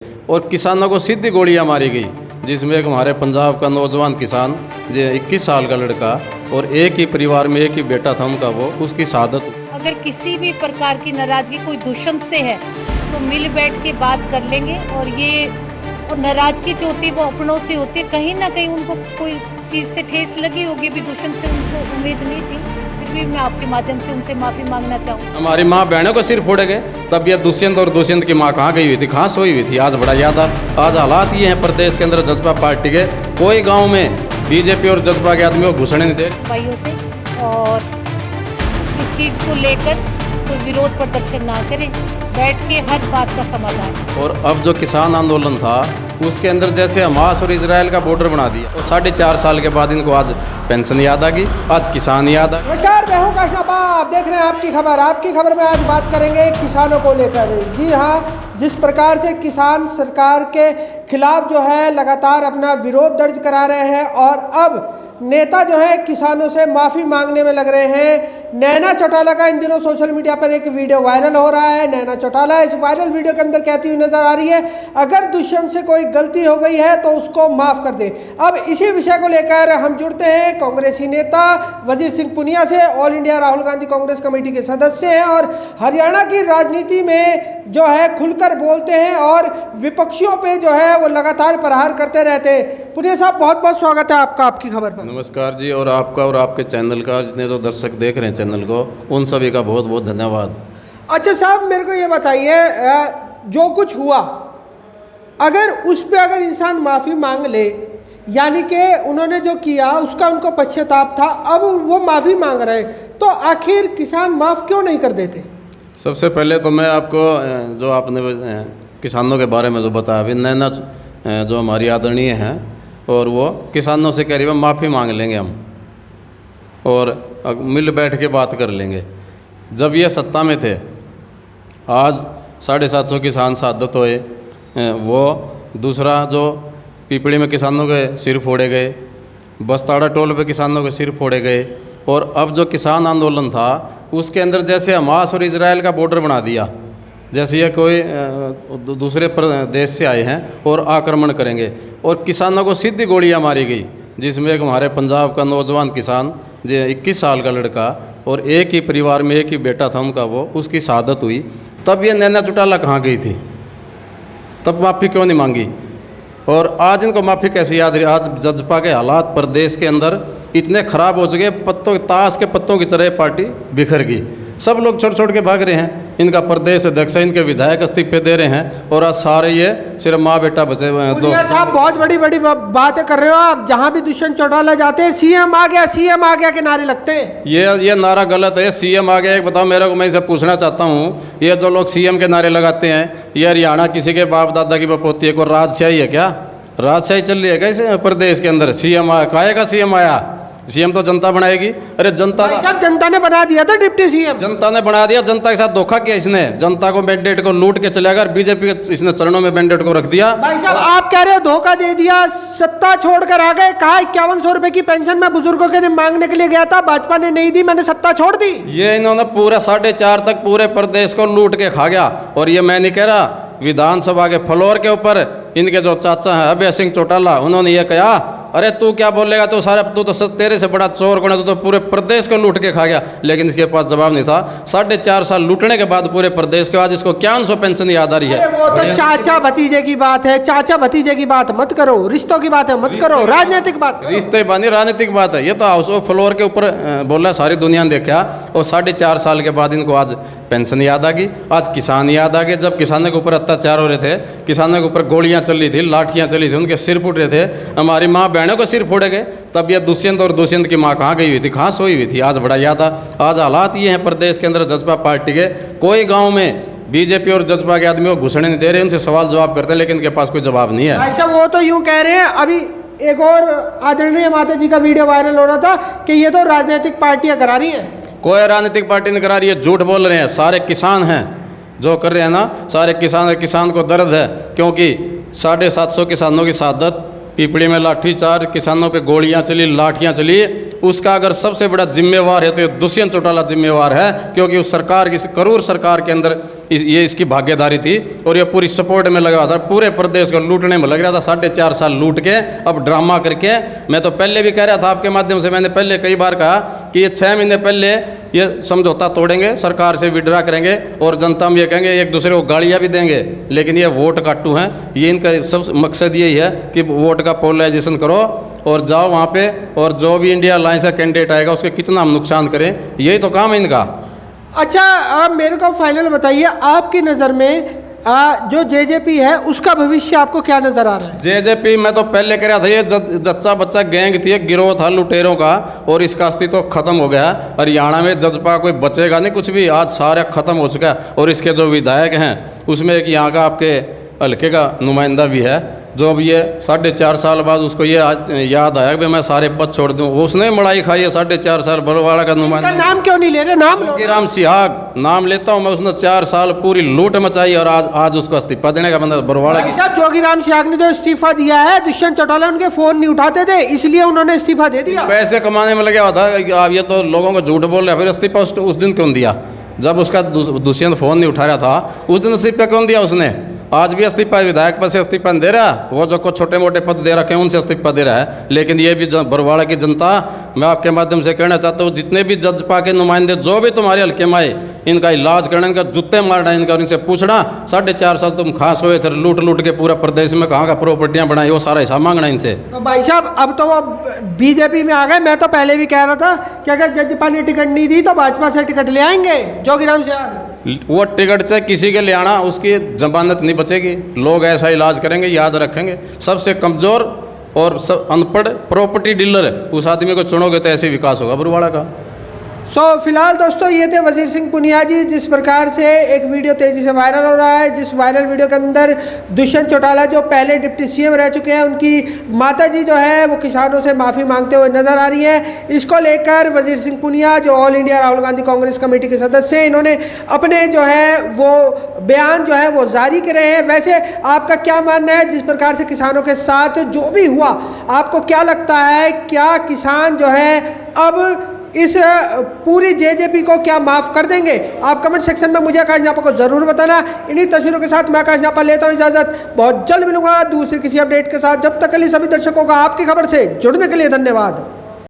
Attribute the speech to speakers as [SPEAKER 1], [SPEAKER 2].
[SPEAKER 1] और किसानों को सीधी गोलियां मारी गई, जिसमें एक हमारे पंजाब का नौजवान किसान जो 21 साल का लड़का और एक ही परिवार में एक ही बेटा था उनका, वो उसकी शहादत।
[SPEAKER 2] अगर किसी भी प्रकार की नाराजगी कोई दुष्यंत से है तो मिल बैठ के बात कर लेंगे। और नाराजगी जो होती है वो अपनों से होती है, कहीं ना कहीं उनको कोई चीज़ से ठेस लगी होगी भी, दुष्यंत से उनको उम्मीद नहीं थी। फिर भी मैं आपके माध्यम से उनसे माफ़ी मांगना चाहूँगी।
[SPEAKER 1] हमारी माँ बहनों को सिर फोड़े गए, तब यह दुष्यंत और दुष्यंत की माँ कहाँ गई हुई थी, कहाँ सोई हुई थी। आज बड़ा याद आ, आज हालात ये हैं प्रदेश के अंदर जजपा पार्टी के, कोई गाँव में बीजेपी और जजपा के आदमियों को घुसने नहीं दे
[SPEAKER 2] भाइयों से, और इस चीज़ को लेकर कोई विरोध प्रदर्शन ना करें, बैठ के हर बात का समाधान।
[SPEAKER 1] और अब जो किसान आंदोलन था उसके अंदर जैसे हमास और इजराइल का बॉर्डर बना दिया, और 4.5 साल के बाद इनको आज पेंशन याद आ गई, आज किसान याद आ गए।
[SPEAKER 3] नमस्कार, मैं हूं काशनापा, आप देख रहे हैं आपकी खबर। आपकी खबर में आज बात करेंगे किसानों को लेकर। जी हाँ, जिस प्रकार से किसान सरकार के खिलाफ जो है लगातार अपना विरोध दर्ज करा रहे हैं, और अब नेता जो है किसानों से माफ़ी मांगने में लग रहे हैं। नैना चौटाला का इन दिनों सोशल मीडिया पर एक वीडियो वायरल हो रहा है। नैना चौटाला इस वायरल वीडियो के अंदर कहती हुई नजर आ रही है, अगर दुष्यंत से कोई गलती हो गई है तो उसको माफ़ कर दे। अब इसी विषय को लेकर हम जुड़ते हैं कांग्रेसी नेता वजीर सिंह पुनिया से। All India Rahul Gandhi Congress committee के सदस्य हैं और हरियाणा की राजनीति में जो है खुलकर बोलते हैं और विपक्षियों पे जो है वो लगातार प्रहार करते रहते हैं। पुनिया साहब, बहुत बहुत स्वागत है आपका आपकी खबर पर।
[SPEAKER 1] नमस्कार जी, और आपका और आपके चैनल का, जितने जो दर्शक देख रहे हैं चैनल को, उन सभी का बहुत बहुत धन्यवाद।
[SPEAKER 3] अच्छा साहब, मेरे को ये बताइए, जो कुछ हुआ अगर उस पर अगर इंसान माफ़ी मांग ले, यानी कि उन्होंने जो किया उसका उनको पश्चाताप था, अब वो माफ़ी मांग रहे हैं, तो आखिर किसान माफ़ क्यों नहीं कर देते?
[SPEAKER 1] सबसे पहले तो मैं आपको जो आपने किसानों के बारे में जो बताया अभी, नैना जो हमारी आदरणीय हैं, और वो किसानों से कह रही है माफ़ी मांग लेंगे हम और मिल बैठ के बात कर लेंगे। जब ये सत्ता में थे, आज 750 किसान शहादत हुए, वो दूसरा जो पिपड़ी में किसानों के सिर फोड़े गए, बस्ताड़ा टोल पे किसानों के सिर फोड़े गए, और अब जो किसान आंदोलन था उसके अंदर जैसे हमास और इजराइल का बॉर्डर बना दिया, जैसे ये कोई दूसरे देश से आए हैं और आक्रमण करेंगे, और किसानों को सीधी गोलियां मारी गई, जिसमें एक हमारे पंजाब का नौजवान किसान जो 21 साल का लड़का और एक ही परिवार में एक ही बेटा था उनका, वो उसकी शहादत हुई। तब ये नैना चौटाला कहाँ गई थी, तब माफ़ी क्यों नहीं मांगी, और आज इनको माफ़ी कैसे याद रही? आज जजपा के हालात प्रदेश के अंदर इतने ख़राब हो चुके, पत्तों ताश के पत्तों की तरह पार्टी बिखर गई, सब लोग छोड़ छोड़ के भाग रहे हैं। इनका प्रदेश अध्यक्ष, इनके विधायक इस्तीफे दे रहे हैं, और आज सारे ये सिर्फ माँ बेटा बचे हुए हैं। दो
[SPEAKER 3] साहब, बहुत बड़ी बड़ी बातें कर रहे हो आप। जहाँ भी दुष्यंत चौटाला जाते हैं सीएम आ गया के नारे लगते हैं।
[SPEAKER 1] ये नारा गलत है। सीएम आ गया, एक बताओ मेरे को, मैं इसे पूछना चाहता हूँ, ये जो लोग सीएम के नारे लगाते हैं, ये हरियाणा किसी के बाप दादा की बपोती है, कोई राजशाही है क्या? राजशाही चल रही है क्या इस प्रदेश के अंदर? सीएम आया, काहे का सीएम आया? सीएम तो जनता बनाएगी। अरे जनता
[SPEAKER 3] साहब, जनता ने बना दिया था डिप्टी सीएम,
[SPEAKER 1] जनता ने बना दिया। जनता के साथ धोखा किया इसने, जनता को मैंडेट को लूट के चलेगा, बीजेपी के इसने चरणों में मैंडेट को रख दिया।
[SPEAKER 3] भाई साहब, आप कह रहे हो धोखा दे दिया, सत्ता छोड़कर आ गए, कहा 5100 रुपए की पेंशन मैं बुजुर्गों के लिए मांगने के लिए गया था, भाजपा ने नहीं दी, मैंने सत्ता छोड़ दी।
[SPEAKER 1] ये इन्होंने पूरा 4.5 तक पूरे प्रदेश को लूट के खा गया। और ये मैं नहीं कह रहा, विधानसभा के फ्लोर के ऊपर इनके जो चाचा हैं अभय सिंह चौटाला, उन्होंने ये कहा, अरे तू क्या बोलेगा, तू सारे तू तो तेरे से बड़ा चोर कौन है, तू तो पूरे प्रदेश को लूट के खा गया। लेकिन इसके पास जवाब नहीं था। 4.5 साल लूटने के बाद पूरे प्रदेश के, आज इसको 5100 पेंशन याद आ रही है।
[SPEAKER 3] वो तो चाचा भतीजे की बात है, चाचा भतीजे की बात मत करो, रिश्तों की बात है मत करो, राजनीतिक बात करो।
[SPEAKER 1] रिश्ते बानी राजनीतिक बात है। ये तो हाउस ऑफ फ्लोर के ऊपर बोला, सारी दुनिया ने देखा, और 4.5 साल के बाद इनको आज पेंशन याद आ गई, आज किसान याद आ गए। जब किसानों के ऊपर अत्याचार हो रहे थे, किसानों के ऊपर गोलियां चल रही थी, लाठियां चली थी, उनके सिर फूट रहे थे, हमारी माँ बहनों को सिर फोड़े गए, तब ये दुष्यंत और दुष्यंत की माँ कहाँ गई हुई थी, कहाँ सोई हुई थी। आज बड़ा याद आ, आज हालात ये हैं प्रदेश के अंदर जजपा पार्टी के, कोई गाँव में बीजेपी और जजपा के आदमियों को घुसने नहीं दे रहे, उनसे सवाल जवाब करते हैं, लेकिन इनके पास कोई जवाब नहीं है।
[SPEAKER 3] भाई साहब, वो तो यूं कह रहे हैं, अभी एक और आदरणीय माता जी का वीडियो वायरल हो रहा था कि ये तो राजनीतिक पार्टियां करा रही हैं।
[SPEAKER 1] कोई राजनीतिक पार्टी नहीं करा रही है, झूठ बोल रहे हैं। सारे किसान हैं जो कर रहे हैं ना, सारे किसान, किसान को दर्द है, क्योंकि 750 किसानों की शहादत, पिपड़ी में लाठीचार्ज, किसानों पे गोलियां चली, लाठियां चली, उसका अगर सबसे बड़ा जिम्मेवार है तो ये दुष्यंत चौटाला जिम्मेवार है, क्योंकि उस सरकार की करूर सरकार के अंदर ये इसकी भागीदारी थी और ये पूरी सपोर्ट में लगा था, पूरे प्रदेश को लूटने में लग रहा था। 4.5 साल लूट के अब ड्रामा करके, मैं तो पहले भी कह रहा था आपके माध्यम से, मैंने पहले कई बार कहा कि ये 6 महीने पहले ये समझौता तोड़ेंगे, सरकार से विड्रा करेंगे और जनता में ये कहेंगे, एक दूसरे को गालियाँ भी देंगे, लेकिन ये वोट काटू हैं। ये इनका सब मकसद यही है कि वोट का पोलराइजेशन करो और जाओ वहाँ पे, और जो भी इंडिया अलायंस का कैंडिडेट आएगा उसके कितना हम नुकसान करें, यही तो काम है इनका।
[SPEAKER 3] अच्छा, आप मेरे को फाइनल बताइए, आपकी नज़र में जो जेजेपी है उसका भविष्य आपको क्या नज़र आ रहा है?
[SPEAKER 1] जेजेपी मैं तो पहले कह रहा था ये जच्चा बच्चा गैंग थी, एक गिरोह था लुटेरों का, और इसका अस्तित्व खत्म हो गया। हरियाणा में जजपा कोई बचेगा नहीं कुछ भी, आज सारा खत्म हो चुका है। और इसके जो विधायक हैं उसमें एक यहाँ का आपके हल्के का नुमाइंदा भी है, जो अब ये 4.5 साल बाद उसको ये आज याद आया कि मैं सारे पद छोड़ दूं। उसने मड़ाई खाई है 4.5 साल, बरवाड़ा का नुमाइंदा।
[SPEAKER 3] नाम क्यों नहीं ले रहे? नाम
[SPEAKER 1] जोगीराम सिहाग नाम लेता हूं मैं, उसने 4 साल पूरी लूट मचाई और आज उसको इस्तीफा देने का बंदा बरवाड़ा की।
[SPEAKER 3] साहब, जोगीराम सिहाग ने जो इस्तीफा दिया है, दुष्यंत चौटाला उनके फोन नहीं उठाते थे, इसलिए उन्होंने इस्तीफा दे दिया।
[SPEAKER 1] पैसे कमाने में लगे हुआ था। आप ये तो लोगों को झूठ बोल रहे, फिर इस्तीफा उस दिन क्यों दिया जब उसका दुष्यंत फोन नहीं उठा रहा था? उस दिन इस्तीफा क्यों दिया उसने? आज भी इस्तीफा विधायक पद से इस्तीफा दे रहा है, वो जो को छोटे मोटे पद दे रखे हैं उनसे इस्तीफा दे रहा है। लेकिन ये भी बरवाड़ा की जनता, मैं आपके माध्यम से कहना चाहता हूँ, जितने भी जजपा के नुमाइंदे जो भी तुम्हारे हल्के में आए, इनका इलाज करना, इनका जूते मारना, इनका और इनसे पूछना 4.5 साल तुम खास हुए थे, लूट के पूरा प्रदेश में कहाँ का प्रॉपर्टियाँ बनाई, वो सारा हिसाब मांगना इनसे।
[SPEAKER 3] तो भाई साहब, अब तो वो बीजेपी में आ गए। मैं तो पहले भी कह रहा था कि अगर जजपा ने टिकट नहीं दी तो भाजपा से टिकट ले आएंगे जोगीराम सिहाग।
[SPEAKER 1] वो टिकट से किसी के ले आना, उसकी जमानत नहीं बचेगी। लोग ऐसा इलाज करेंगे, याद रखेंगे। सबसे कमज़ोर और सब अनपढ़ प्रॉपर्टी डीलर उस आदमी को चुनोगे तो ऐसे विकास होगा बरवाड़ा का।
[SPEAKER 3] फिलहाल दोस्तों, ये थे वजीर सिंह पुनिया जी। जिस प्रकार से एक वीडियो तेज़ी से वायरल हो रहा है, जिस वायरल वीडियो के अंदर दुष्यंत चौटाला जो पहले डिप्टी सीएम रह चुके हैं, उनकी माता जी जो है वो किसानों से माफ़ी मांगते हुए नजर आ रही हैं। इसको लेकर वजीर सिंह पुनिया, जो all India Rahul Gandhi Congress committee के सदस्य हैं, इन्होंने अपने जो है वो बयान जो है वो जारी करे हैं। वैसे आपका क्या मानना है, जिस प्रकार से किसानों के साथ जो भी हुआ, आपको क्या लगता है, क्या किसान जो है अब इस पूरी जेजेपी को क्या माफ़ कर देंगे? आप कमेंट सेक्शन में मुझे आकाश न्यापा को ज़रूर बताना। इन्हीं तस्वीरों के साथ मैं आकाश न्यापा लेता हूँ इजाज़त। बहुत जल्द मिलूंगा दूसरी किसी अपडेट के साथ। जब तक के लिए सभी दर्शकों का आपकी खबर से जुड़ने के लिए धन्यवाद।